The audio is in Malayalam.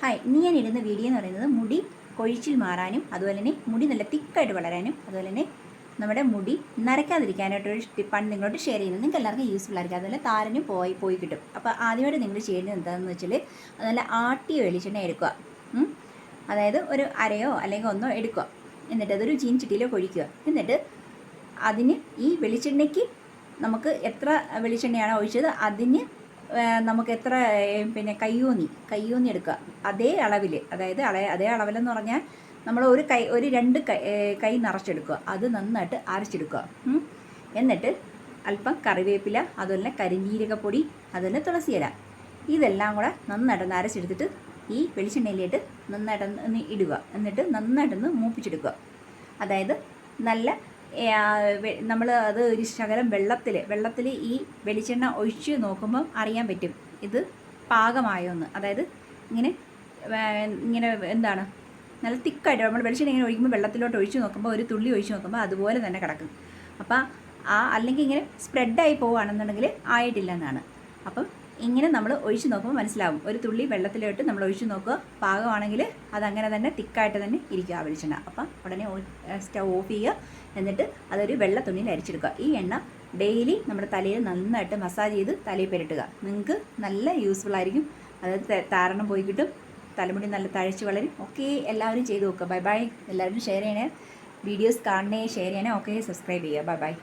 ഹായ്, ഇന്ന് ഞാൻ ഇടുന്ന വീഡിയോ എന്ന് പറയുന്നത് മുടി കൊഴിച്ചിൽ മാറാനും അതുപോലെ തന്നെ മുടി നല്ല തിക്കായിട്ട് വളരാനും അതുപോലെ തന്നെ നമ്മുടെ മുടി നരയ്ക്കാതിരിക്കാനായിട്ടൊരു ടിപ്പാണ് നിങ്ങളോട് ഷെയർ ചെയ്യുന്നത്. നിങ്ങൾക്ക് എല്ലാവർക്കും യൂസ്ഫുൾ ആയിരിക്കും. അതുപോലെ താരനും പോയി കിട്ടും. അപ്പോൾ ആദ്യമായിട്ട് നിങ്ങൾ ചെയ്യുന്നത് എന്താണെന്ന് വെച്ചാൽ നല്ല ആട്ടിയ വെളിച്ചെണ്ണ എടുക്കുക. അതായത് ഒരു അരയോ അല്ലെങ്കിൽ ഒന്നോ എടുക്കുക. എന്നിട്ട് അതൊരു ചീനച്ചട്ടിയിലോ കൊഴിക്കുക. എന്നിട്ട് അതിന് ഈ വെളിച്ചെണ്ണയ്ക്ക് നമുക്ക് എത്ര വെളിച്ചെണ്ണയാണോ ഒഴിച്ചത് അതിന് നമുക്ക് എത്ര കയ്യൂന്നി എടുക്കുക. അതേ അളവിൽ, അതായത് അതേ അളവിലെന്ന് പറഞ്ഞാൽ നമ്മൾ ഒരു രണ്ട് കൈ നിറച്ചെടുക്കുക. അത് നന്നായിട്ട് അരച്ചെടുക്കുക. എന്നിട്ട് അല്പം കറിവേപ്പില, അതുപോലെ കരിഞ്ജീരകപ്പൊടി, അതുപോലെ തുളസിയില, ഇതെല്ലാം കൂടെ നന്നായിട്ടൊന്ന് അരച്ചെടുത്തിട്ട് ഈ വെളിച്ചെണ്ണയിലേക്ക് നന്നായിട്ടൊന്ന് ഇടുക. എന്നിട്ട് നന്നായിട്ടൊന്ന് മൂപ്പിച്ചെടുക്കുക. അതായത് നല്ല നമ്മൾ അത് ഒരു ശകലം വെള്ളത്തിൽ ഈ വെളിച്ചെണ്ണ ഒഴിച്ച് നോക്കുമ്പം അറിയാൻ പറ്റും ഇത് പാകമായോന്ന്. അതായത് ഇങ്ങനെ എന്താണ് നല്ല തിക്കായിട്ട് നമ്മൾ വെളിച്ചെണ്ണ ഇങ്ങനെ ഒഴിക്കുമ്പോൾ വെള്ളത്തിലോട്ട് ഒഴിച്ച് നോക്കുമ്പോൾ ഒരു തുള്ളി ഒഴിച്ച് നോക്കുമ്പോൾ അതുപോലെ തന്നെ കിടക്കും. അപ്പം അല്ലെങ്കിൽ ഇങ്ങനെ സ്പ്രെഡായി പോവുകയാണെന്നുണ്ടെങ്കിൽ ആയിട്ടില്ലെന്നാണ്. അപ്പം ഇങ്ങനെ നമ്മൾ ഒഴിച്ച് നോക്കുമ്പോൾ മനസ്സിലാവും. ഒരു തുള്ളി വെള്ളത്തിലോട്ട് നമ്മൾ ഒഴിച്ച് നോക്കുക, പാകമാണെങ്കിൽ അതങ്ങനെ തന്നെ തിക്കായിട്ട് തന്നെ ഇരിക്കുക ആ വെളിച്ചെണ്ണ. അപ്പം ഉടനെ സ്റ്റവ് ഓഫ് ചെയ്യുക. എന്നിട്ട് അതൊരു വെള്ള തുണിയിൽ അരിച്ചെടുക്കുക. ഈ എണ്ണ ഡെയിലി നമ്മുടെ തലയിൽ നന്നായിട്ട് മസാജ് ചെയ്ത് തലയിൽ പുരട്ടുക. നിങ്ങൾക്ക് നല്ല യൂസ്ഫുൾ ആയിരിക്കും. അതായത് താരണം പോയി കിട്ടും, തലമുടി നല്ല തഴച്ച് വളരും. ഓക്കെ, എല്ലാവരും ചെയ്ത് നോക്കുക. Bye bye. എല്ലാവരും ഷെയർ ചെയ്യണേ, വീഡിയോസ് കാണണേ, ഷെയർ ചെയ്യണേ. ഓക്കെ, സബ്സ്ക്രൈബ് ചെയ്യുക. Bye bye.